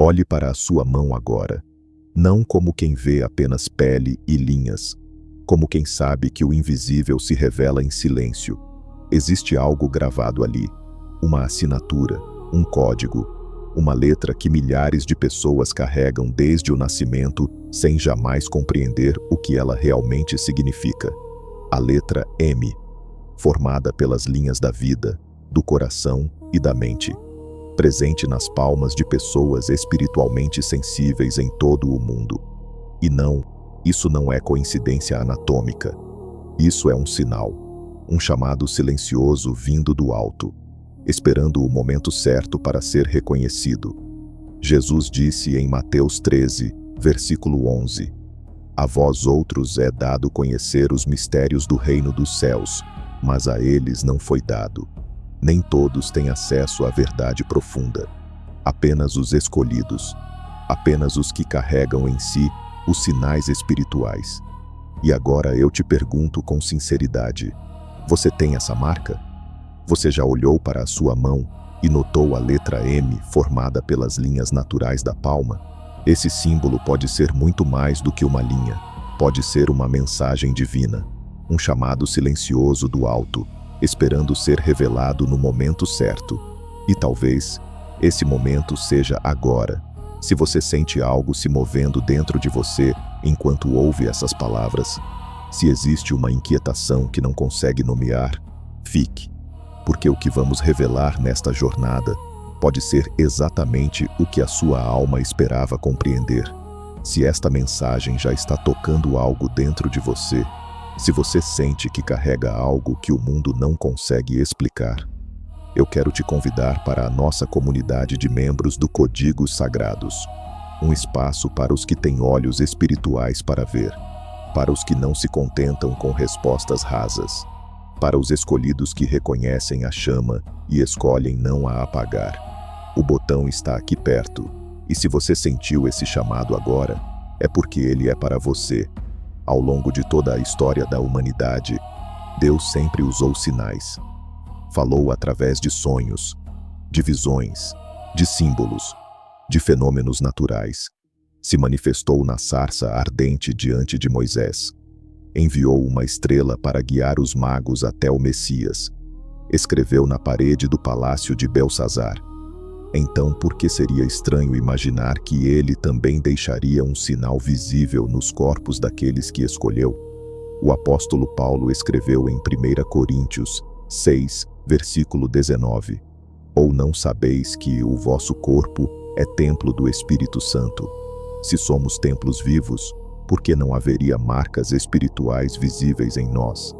Olhe para a sua mão agora, não como quem vê apenas pele e linhas, como quem sabe que o invisível se revela em silêncio. Existe algo gravado ali, uma assinatura, um código, uma letra que milhares de pessoas carregam desde o nascimento sem jamais compreender o que ela realmente significa. A letra M, formada pelas linhas da vida, do coração e da mente, presente nas palmas de pessoas espiritualmente sensíveis em todo o mundo. E não, isso não é coincidência anatômica. Isso é um sinal, um chamado silencioso vindo do alto, esperando o momento certo para ser reconhecido. Jesus disse em Mateus 13, versículo 11: A vós outros é dado conhecer os mistérios do reino dos céus, mas a eles não foi dado. Nem todos têm acesso à verdade profunda. Apenas os escolhidos. Apenas os que carregam em si os sinais espirituais. E agora eu te pergunto com sinceridade: você tem essa marca? Você já olhou para a sua mão e notou a letra M formada pelas linhas naturais da palma? Esse símbolo pode ser muito mais do que uma linha. Pode ser uma mensagem divina, um chamado silencioso do alto, esperando ser revelado no momento certo. E talvez esse momento seja agora. Se você sente algo se movendo dentro de você enquanto ouve essas palavras, se existe uma inquietação que não consegue nomear, fique, porque o que vamos revelar nesta jornada pode ser exatamente o que a sua alma esperava compreender. Se esta mensagem já está tocando algo dentro de você, se você sente que carrega algo que o mundo não consegue explicar, eu quero te convidar para a nossa comunidade de membros do Códigos Sagrados, um espaço para os que têm olhos espirituais para ver, para os que não se contentam com respostas rasas, para os escolhidos que reconhecem a chama e escolhem não a apagar. O botão está aqui perto, e se você sentiu esse chamado agora, é porque ele é para você. Ao longo de toda a história da humanidade, Deus sempre usou sinais. Falou através de sonhos, de visões, de símbolos, de fenômenos naturais. Se manifestou na sarça ardente diante de Moisés. Enviou uma estrela para guiar os magos até o Messias. Escreveu na parede do palácio de Belsazar. Então, por que seria estranho imaginar que ele também deixaria um sinal visível nos corpos daqueles que escolheu? O apóstolo Paulo escreveu em 1 Coríntios 6, versículo 19: Ou não sabeis que o vosso corpo é templo do Espírito Santo? Se somos templos vivos, por que não haveria marcas espirituais visíveis em nós?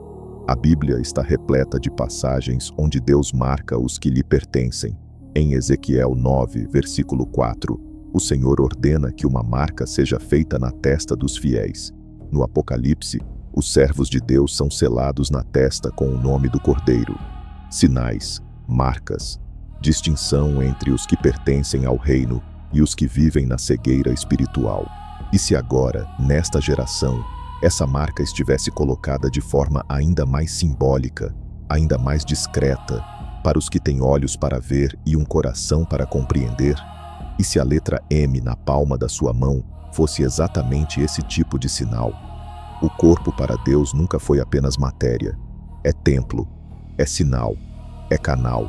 A Bíblia está repleta de passagens onde Deus marca os que lhe pertencem. Em Ezequiel 9, versículo 4, o Senhor ordena que uma marca seja feita na testa dos fiéis. No Apocalipse, os servos de Deus são selados na testa com o nome do Cordeiro. Sinais, marcas, distinção entre os que pertencem ao reino e os que vivem na cegueira espiritual. E se agora, nesta geração, essa marca estivesse colocada de forma ainda mais simbólica, ainda mais discreta, para os que têm olhos para ver e um coração para compreender? E se a letra M na palma da sua mão fosse exatamente esse tipo de sinal? O corpo para Deus nunca foi apenas matéria. É templo, é sinal, é canal.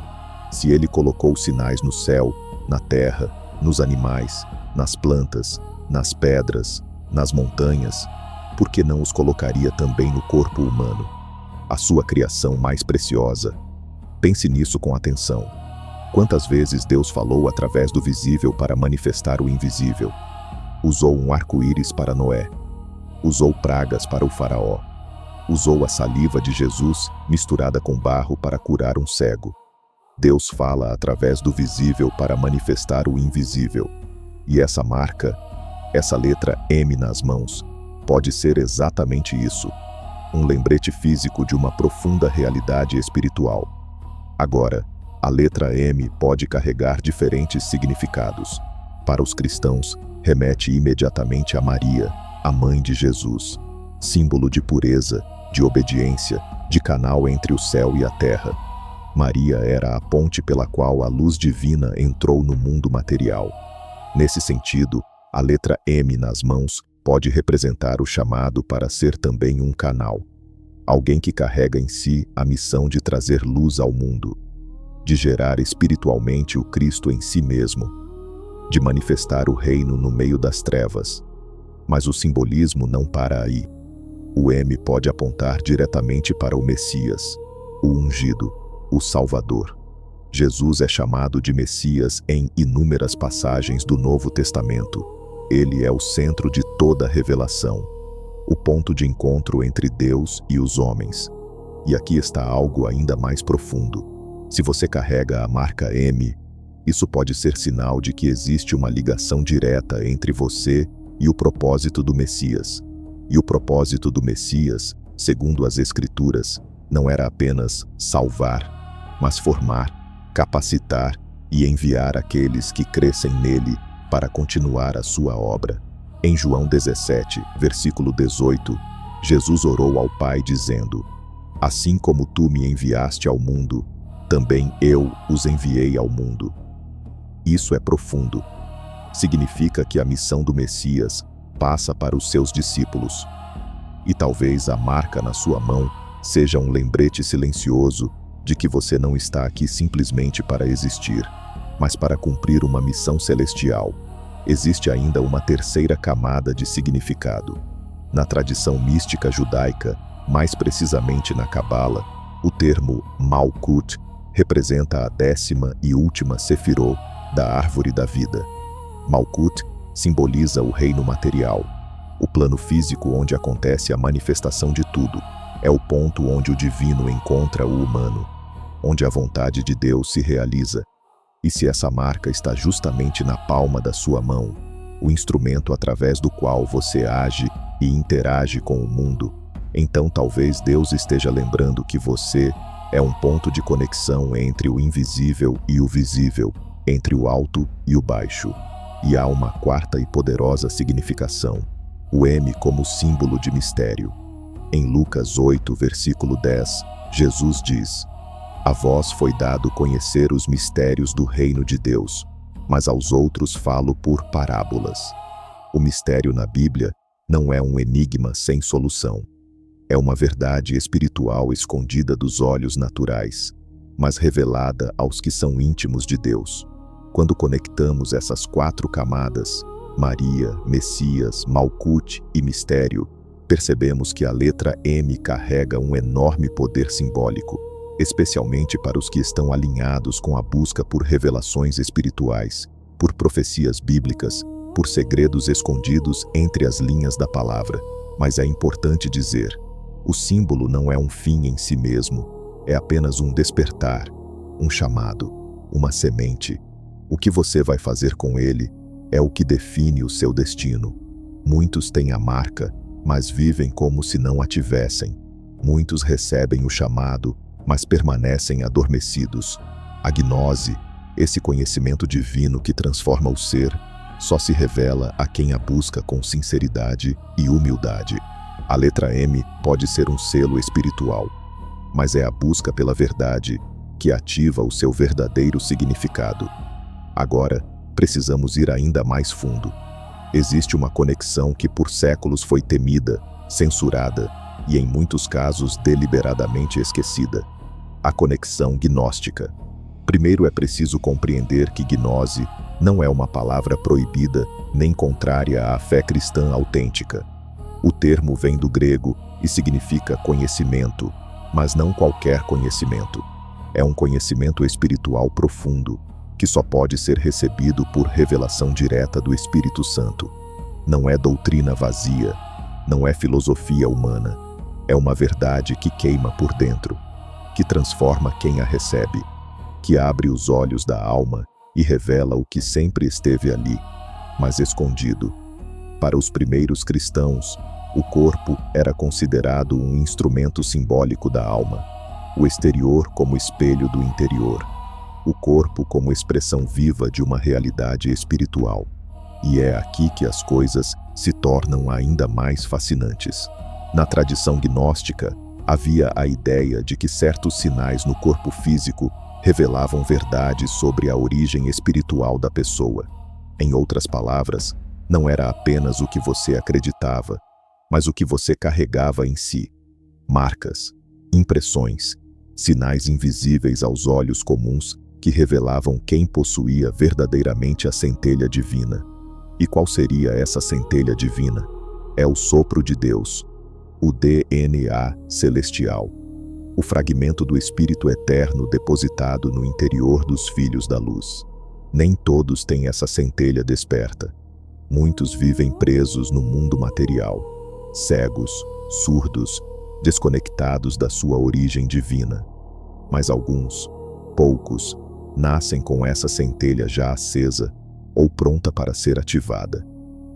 Se Ele colocou sinais no céu, na terra, nos animais, nas plantas, nas pedras, nas montanhas, por que não os colocaria também no corpo humano? A sua criação mais preciosa. Pense nisso com atenção. Quantas vezes Deus falou através do visível para manifestar o invisível? Usou um arco-íris para Noé. Usou pragas para o faraó. Usou a saliva de Jesus misturada com barro para curar um cego. Deus fala através do visível para manifestar o invisível. E essa marca, essa letra M nas mãos, pode ser exatamente isso. Um lembrete físico de uma profunda realidade espiritual. Agora, a letra M pode carregar diferentes significados. Para os cristãos, remete imediatamente a Maria, a mãe de Jesus, símbolo de pureza, de obediência, de canal entre o céu e a terra. Maria era a ponte pela qual a luz divina entrou no mundo material. Nesse sentido, a letra M nas mãos pode representar o chamado para ser também um canal. Alguém que carrega em si a missão de trazer luz ao mundo, de gerar espiritualmente o Cristo em si mesmo, de manifestar o reino no meio das trevas. Mas o simbolismo não para aí. O M pode apontar diretamente para o Messias, o ungido, o Salvador. Jesus é chamado de Messias em inúmeras passagens do Novo Testamento. Ele é o centro de toda a revelação, o ponto de encontro entre Deus e os homens. E aqui está algo ainda mais profundo. Se você carrega a marca M, isso pode ser sinal de que existe uma ligação direta entre você e o propósito do Messias. E o propósito do Messias, segundo as Escrituras, não era apenas salvar, mas formar, capacitar e enviar aqueles que crescem nele para continuar a sua obra. Em João 17, versículo 18, Jesus orou ao Pai dizendo: assim como tu me enviaste ao mundo, também eu os enviei ao mundo. Isso é profundo. Significa que a missão do Messias passa para os seus discípulos. E talvez a marca na sua mão seja um lembrete silencioso de que você não está aqui simplesmente para existir, mas para cumprir uma missão celestial. Existe ainda uma terceira camada de significado. Na tradição mística judaica, mais precisamente na Cabala, o termo Malkut representa a 10ª e última Sefirot da árvore da vida. Malkut simboliza o reino material, o plano físico onde acontece a manifestação de tudo. É o ponto onde o divino encontra o humano, onde a vontade de Deus se realiza. E se essa marca está justamente na palma da sua mão, o instrumento através do qual você age e interage com o mundo, então talvez Deus esteja lembrando que você é um ponto de conexão entre o invisível e o visível, entre o alto e o baixo. E há uma quarta e poderosa significação, o M como símbolo de mistério. Em Lucas 8, versículo 10, Jesus diz: a vós foi dado conhecer os mistérios do reino de Deus, mas aos outros falo por parábolas. O mistério na Bíblia não é um enigma sem solução. É uma verdade espiritual escondida dos olhos naturais, mas revelada aos que são íntimos de Deus. Quando conectamos essas 4 camadas, Maria, Messias, Malkut e mistério, percebemos que a letra M carrega um enorme poder simbólico, especialmente para os que estão alinhados com a busca por revelações espirituais, por profecias bíblicas, por segredos escondidos entre as linhas da palavra. Mas é importante dizer, o símbolo não é um fim em si mesmo, é apenas um despertar, um chamado, uma semente. O que você vai fazer com ele é o que define o seu destino. Muitos têm a marca, mas vivem como se não a tivessem. Muitos recebem o chamado, mas permanecem adormecidos. A gnose, esse conhecimento divino que transforma o ser, só se revela a quem a busca com sinceridade e humildade. A letra M pode ser um selo espiritual, mas é a busca pela verdade que ativa o seu verdadeiro significado. Agora, precisamos ir ainda mais fundo. Existe uma conexão que por séculos foi temida, censurada e, em muitos casos, deliberadamente esquecida. A conexão gnóstica. Primeiro é preciso compreender que gnose não é uma palavra proibida nem contrária à fé cristã autêntica. O termo vem do grego e significa conhecimento, mas não qualquer conhecimento. É um conhecimento espiritual profundo, que só pode ser recebido por revelação direta do Espírito Santo. Não é doutrina vazia, não é filosofia humana. É uma verdade que queima por dentro, que transforma quem a recebe, que abre os olhos da alma e revela o que sempre esteve ali, mas escondido. Para os primeiros cristãos, o corpo era considerado um instrumento simbólico da alma, o exterior como espelho do interior, o corpo como expressão viva de uma realidade espiritual. E é aqui que as coisas se tornam ainda mais fascinantes. Na tradição gnóstica, havia a ideia de que certos sinais no corpo físico revelavam verdades sobre a origem espiritual da pessoa. Em outras palavras, não era apenas o que você acreditava, mas o que você carregava em si. Marcas, impressões, sinais invisíveis aos olhos comuns que revelavam quem possuía verdadeiramente a centelha divina. E qual seria essa centelha divina? É o sopro de Deus, o DNA celestial, o fragmento do Espírito Eterno depositado no interior dos filhos da luz. Nem todos têm essa centelha desperta. Muitos vivem presos no mundo material, cegos, surdos, desconectados da sua origem divina. Mas alguns, poucos, nascem com essa centelha já acesa ou pronta para ser ativada.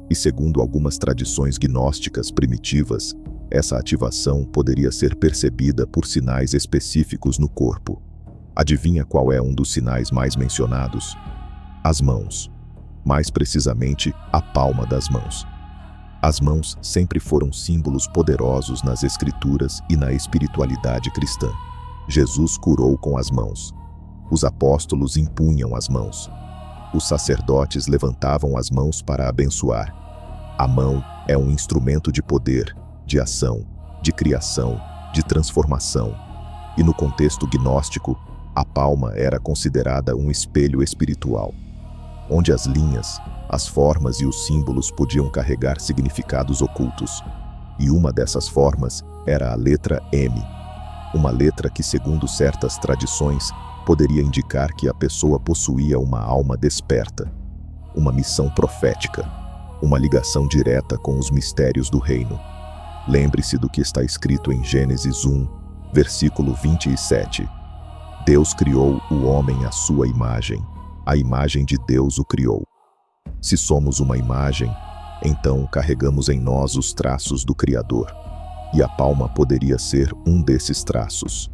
E segundo algumas tradições gnósticas primitivas, essa ativação poderia ser percebida por sinais específicos no corpo. Adivinha qual é um dos sinais mais mencionados? As mãos. Mais precisamente, a palma das mãos. As mãos sempre foram símbolos poderosos nas escrituras e na espiritualidade cristã. Jesus curou com as mãos. Os apóstolos impunham as mãos. Os sacerdotes levantavam as mãos para abençoar. A mão é um instrumento de poder, de ação, de criação, de transformação. E no contexto gnóstico, a palma era considerada um espelho espiritual, onde as linhas, as formas e os símbolos podiam carregar significados ocultos. E uma dessas formas era a letra M, uma letra que, segundo certas tradições, poderia indicar que a pessoa possuía uma alma desperta, uma missão profética, uma ligação direta com os mistérios do reino. Lembre-se do que está escrito em Gênesis 1, versículo 27. Deus criou o homem à sua imagem, a imagem de Deus o criou. Se somos uma imagem, então carregamos em nós os traços do Criador. E a palma poderia ser um desses traços.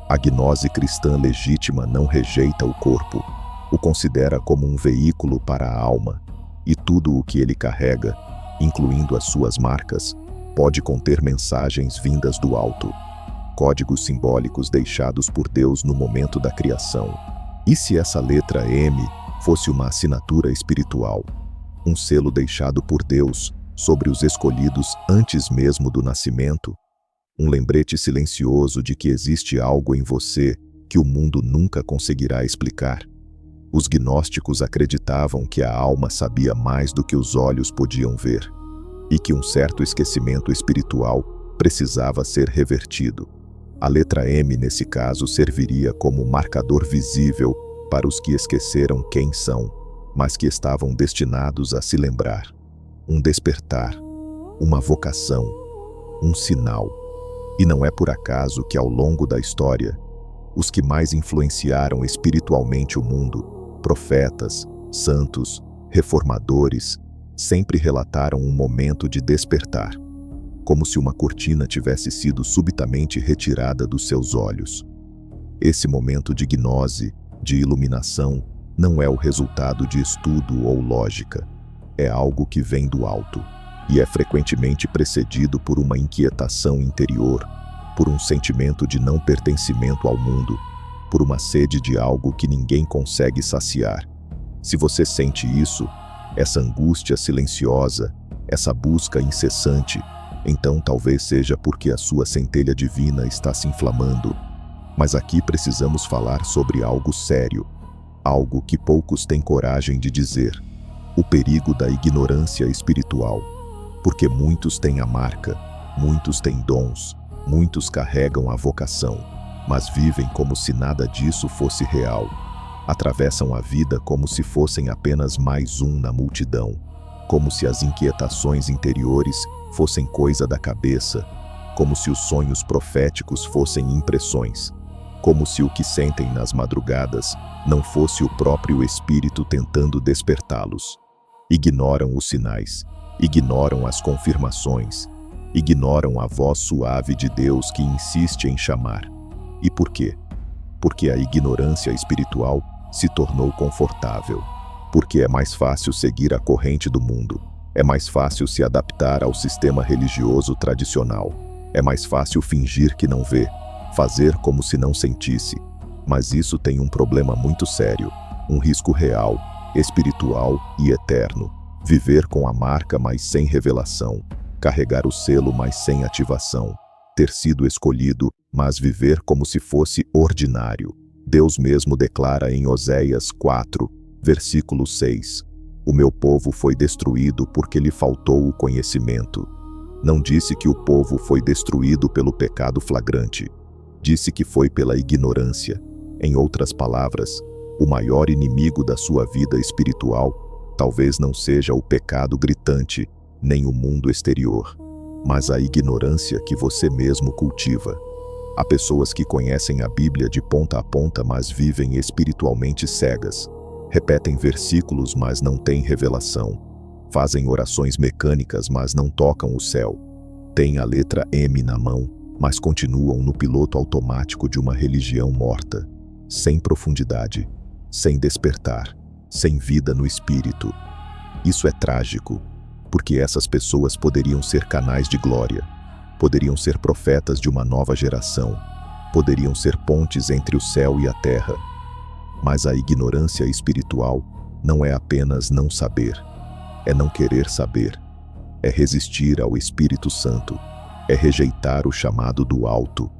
A gnose cristã legítima não rejeita o corpo, o considera como um veículo para a alma, e tudo o que ele carrega, incluindo as suas marcas, pode conter mensagens vindas do alto, códigos simbólicos deixados por Deus no momento da criação. E se essa letra M fosse uma assinatura espiritual, um selo deixado por Deus sobre os escolhidos antes mesmo do nascimento, um lembrete silencioso de que existe algo em você que o mundo nunca conseguirá explicar? Os gnósticos acreditavam que a alma sabia mais do que os olhos podiam ver, e que um certo esquecimento espiritual precisava ser revertido. A letra M, nesse caso, serviria como marcador visível para os que esqueceram quem são, mas que estavam destinados a se lembrar. Um despertar, uma vocação, um sinal. E não é por acaso que, ao longo da história, os que mais influenciaram espiritualmente o mundo, profetas, santos, reformadores, sempre relataram um momento de despertar, como se uma cortina tivesse sido subitamente retirada dos seus olhos. Esse momento de gnose, de iluminação, não é o resultado de estudo ou lógica. É algo que vem do alto, e é frequentemente precedido por uma inquietação interior, por um sentimento de não pertencimento ao mundo, por uma sede de algo que ninguém consegue saciar. Se você sente isso, essa angústia silenciosa, essa busca incessante, então talvez seja porque a sua centelha divina está se inflamando. Mas aqui precisamos falar sobre algo sério, algo que poucos têm coragem de dizer: o perigo da ignorância espiritual. Porque muitos têm a marca, muitos têm dons, muitos carregam a vocação, mas vivem como se nada disso fosse real. Atravessam a vida como se fossem apenas mais um na multidão, como se as inquietações interiores fossem coisa da cabeça, como se os sonhos proféticos fossem impressões, como se o que sentem nas madrugadas não fosse o próprio Espírito tentando despertá-los. Ignoram os sinais, ignoram as confirmações, ignoram a voz suave de Deus que insiste em chamar. E por quê? Porque a ignorância espiritual se tornou confortável. Porque é mais fácil seguir a corrente do mundo. É mais fácil se adaptar ao sistema religioso tradicional. É mais fácil fingir que não vê, fazer como se não sentisse. Mas isso tem um problema muito sério, um risco real, espiritual e eterno. Viver com a marca, mas sem revelação. Carregar o selo, mas sem ativação. Ter sido escolhido, mas viver como se fosse ordinário. Deus mesmo declara em Oséias 4, versículo 6: O meu povo foi destruído porque lhe faltou o conhecimento. Não disse que o povo foi destruído pelo pecado flagrante. Disse que foi pela ignorância. Em outras palavras, o maior inimigo da sua vida espiritual talvez não seja o pecado gritante, nem o mundo exterior, mas a ignorância que você mesmo cultiva. Há pessoas que conhecem a Bíblia de ponta a ponta, mas vivem espiritualmente cegas. Repetem versículos, mas não têm revelação. Fazem orações mecânicas, mas não tocam o céu. Têm a letra M na mão, mas continuam no piloto automático de uma religião morta, sem profundidade, sem despertar, sem vida no espírito. Isso é trágico, porque essas pessoas poderiam ser canais de glória, poderiam ser profetas de uma nova geração, poderiam ser pontes entre o céu e a terra. Mas a ignorância espiritual não é apenas não saber, é não querer saber, é resistir ao Espírito Santo, é rejeitar o chamado do alto,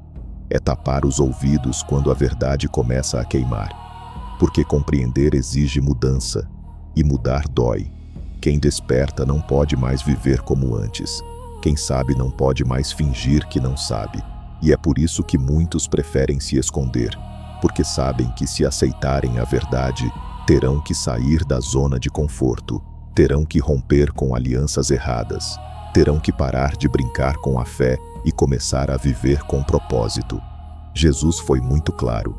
é tapar os ouvidos quando a verdade começa a queimar, porque compreender exige mudança, e mudar dói. Quem desperta não pode mais viver como antes. Quem sabe não pode mais fingir que não sabe. E é por isso que muitos preferem se esconder, porque sabem que se aceitarem a verdade, terão que sair da zona de conforto, terão que romper com alianças erradas, terão que parar de brincar com a fé e começar a viver com propósito. Jesus foi muito claro.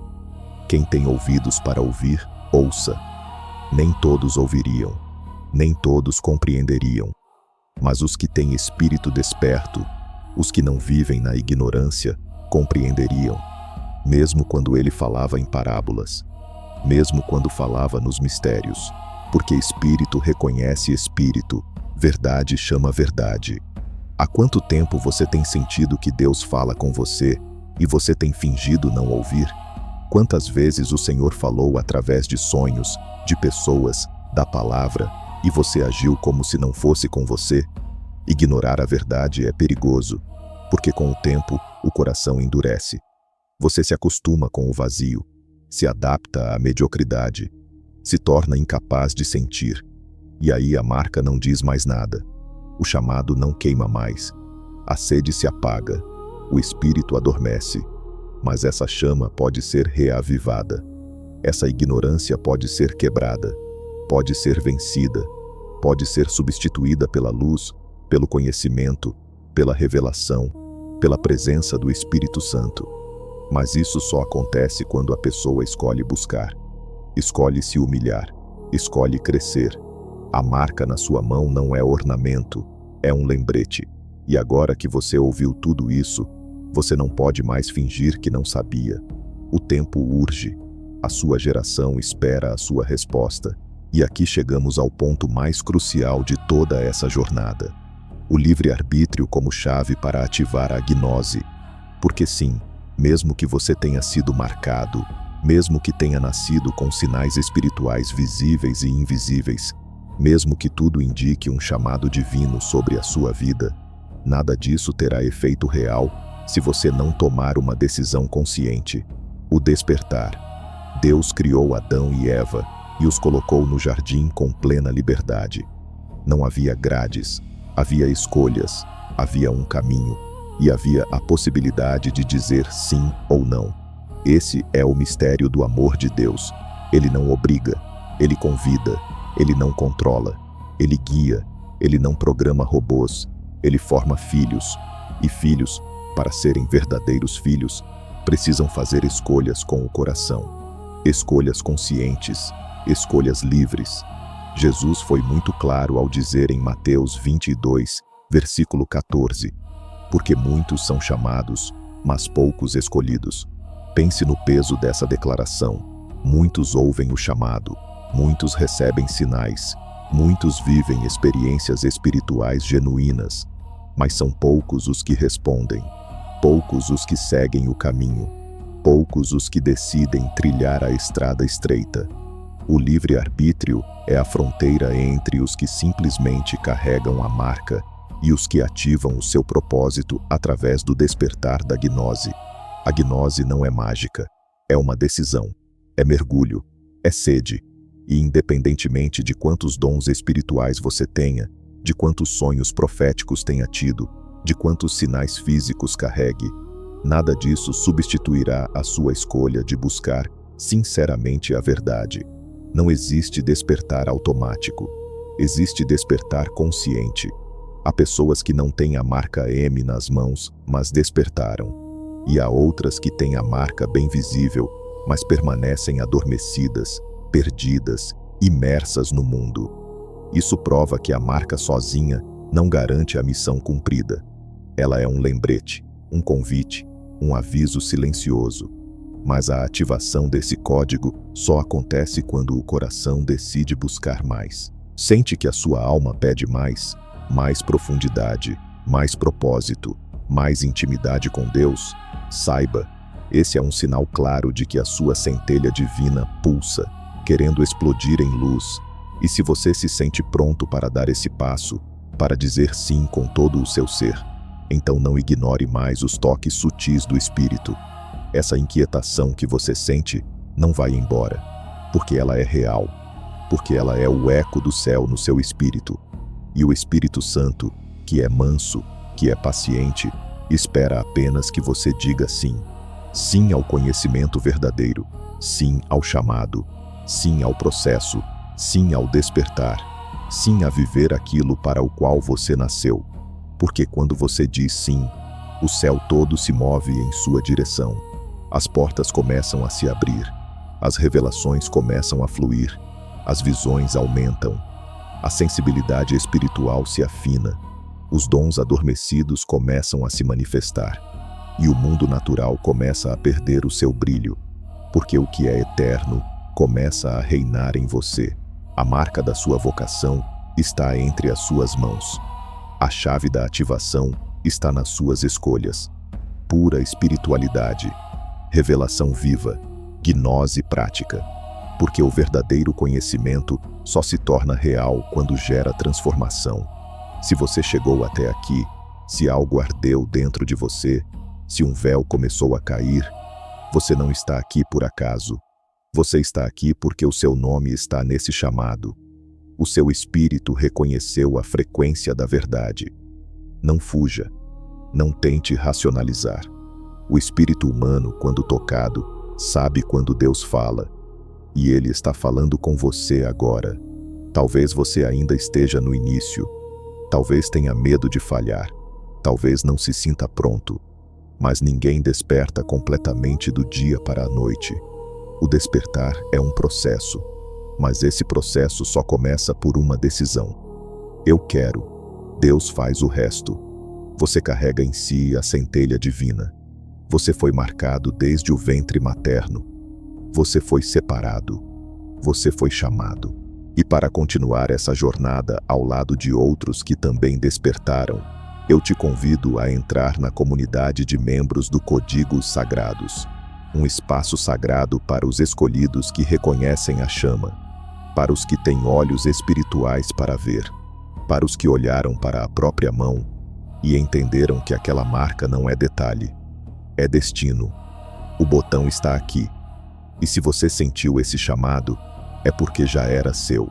Quem tem ouvidos para ouvir, ouça. Nem todos ouviriam, nem todos compreenderiam, mas os que têm espírito desperto, os que não vivem na ignorância, compreenderiam, mesmo quando ele falava em parábolas, mesmo quando falava nos mistérios, porque espírito reconhece espírito, verdade chama verdade. Há quanto tempo você tem sentido que Deus fala com você e você tem fingido não ouvir? Quantas vezes o Senhor falou através de sonhos, de pessoas, da palavra, e você agiu como se não fosse com você? Ignorar a verdade é perigoso, porque com o tempo o coração endurece. Você se acostuma com o vazio, se adapta à mediocridade, se torna incapaz de sentir, e aí a marca não diz mais nada. O chamado não queima mais, a sede se apaga, o espírito adormece, mas essa chama pode ser reavivada. Essa ignorância pode ser quebrada, pode ser vencida, pode ser substituída pela luz, pelo conhecimento, pela revelação, pela presença do Espírito Santo. Mas isso só acontece quando a pessoa escolhe buscar, escolhe se humilhar, escolhe crescer. A marca na sua mão não é ornamento, é um lembrete. E agora que você ouviu tudo isso, você não pode mais fingir que não sabia. O tempo urge, a sua geração espera a sua resposta. E aqui chegamos ao ponto mais crucial de toda essa jornada. O livre-arbítrio como chave para ativar a gnose. Porque sim, mesmo que você tenha sido marcado, mesmo que tenha nascido com sinais espirituais visíveis e invisíveis, mesmo que tudo indique um chamado divino sobre a sua vida, nada disso terá efeito real se você não tomar uma decisão consciente. O despertar. Deus criou Adão e Eva e os colocou no jardim com plena liberdade. Não havia grades, havia escolhas, havia um caminho e havia a possibilidade de dizer sim ou não. Esse é o mistério do amor de Deus. Ele não obriga, ele convida, ele não controla, ele guia, ele não programa robôs, ele forma filhos. E filhos, para serem verdadeiros filhos, precisam fazer escolhas com o coração. Escolhas conscientes, escolhas livres. Jesus foi muito claro ao dizer em Mateus 22, versículo 14, porque muitos são chamados, mas poucos escolhidos. Pense no peso dessa declaração. Muitos ouvem o chamado, muitos recebem sinais, muitos vivem experiências espirituais genuínas, mas são poucos os que respondem, poucos os que seguem o caminho, poucos os que decidem trilhar a estrada estreita. O livre-arbítrio é a fronteira entre os que simplesmente carregam a marca e os que ativam o seu propósito através do despertar da gnose. A gnose não é mágica, é uma decisão, é mergulho, é sede. E independentemente de quantos dons espirituais você tenha, de quantos sonhos proféticos tenha tido, de quantos sinais físicos carregue, nada disso substituirá a sua escolha de buscar sinceramente a verdade. Não existe despertar automático. Existe despertar consciente. Há pessoas que não têm a marca M nas mãos, mas despertaram. E há outras que têm a marca bem visível, mas permanecem adormecidas, perdidas, imersas no mundo. Isso prova que a marca sozinha não garante a missão cumprida. Ela é um lembrete, um convite, um aviso silencioso. Mas a ativação desse código só acontece quando o coração decide buscar mais. Sente que a sua alma pede mais profundidade, mais propósito, mais intimidade com Deus? Saiba, esse é um sinal claro de que a sua centelha divina pulsa, querendo explodir em luz. E se você se sente pronto para dar esse passo, para dizer sim com todo o seu ser, então não ignore mais os toques sutis do Espírito. Essa inquietação que você sente não vai embora, porque ela é real, porque ela é o eco do céu no seu espírito. E o Espírito Santo, que é manso, que é paciente, espera apenas que você diga sim. Sim ao conhecimento verdadeiro, sim ao chamado, sim ao processo, sim ao despertar, sim a viver aquilo para o qual você nasceu. Porque quando você diz sim, o céu todo se move em sua direção. As portas começam a se abrir, as revelações começam a fluir, as visões aumentam, a sensibilidade espiritual se afina, os dons adormecidos começam a se manifestar, e o mundo natural começa a perder o seu brilho, porque o que é eterno começa a reinar em você. A marca da sua vocação está entre as suas mãos. A chave da ativação está nas suas escolhas. Pura espiritualidade, revelação viva, gnose prática. Porque o verdadeiro conhecimento só se torna real quando gera transformação. Se você chegou até aqui, se algo ardeu dentro de você, se um véu começou a cair, você não está aqui por acaso. Você está aqui porque o seu nome está nesse chamado. O seu espírito reconheceu a frequência da verdade. Não fuja. Não tente racionalizar. O espírito humano, quando tocado, sabe quando Deus fala. E Ele está falando com você agora. Talvez você ainda esteja no início. Talvez tenha medo de falhar. Talvez não se sinta pronto. Mas ninguém desperta completamente do dia para a noite. O despertar é um processo. Mas esse processo só começa por uma decisão. Eu quero. Deus faz o resto. Você carrega em si a centelha divina. Você foi marcado desde o ventre materno. Você foi separado. Você foi chamado. E para continuar essa jornada ao lado de outros que também despertaram, eu te convido a entrar na comunidade de membros do Códigos Sagrados, um espaço sagrado para os escolhidos que reconhecem a chama, para os que têm olhos espirituais para ver, para os que olharam para a própria mão e entenderam que aquela marca não é detalhe, é destino. O botão está aqui. E se você sentiu esse chamado, é porque já era seu.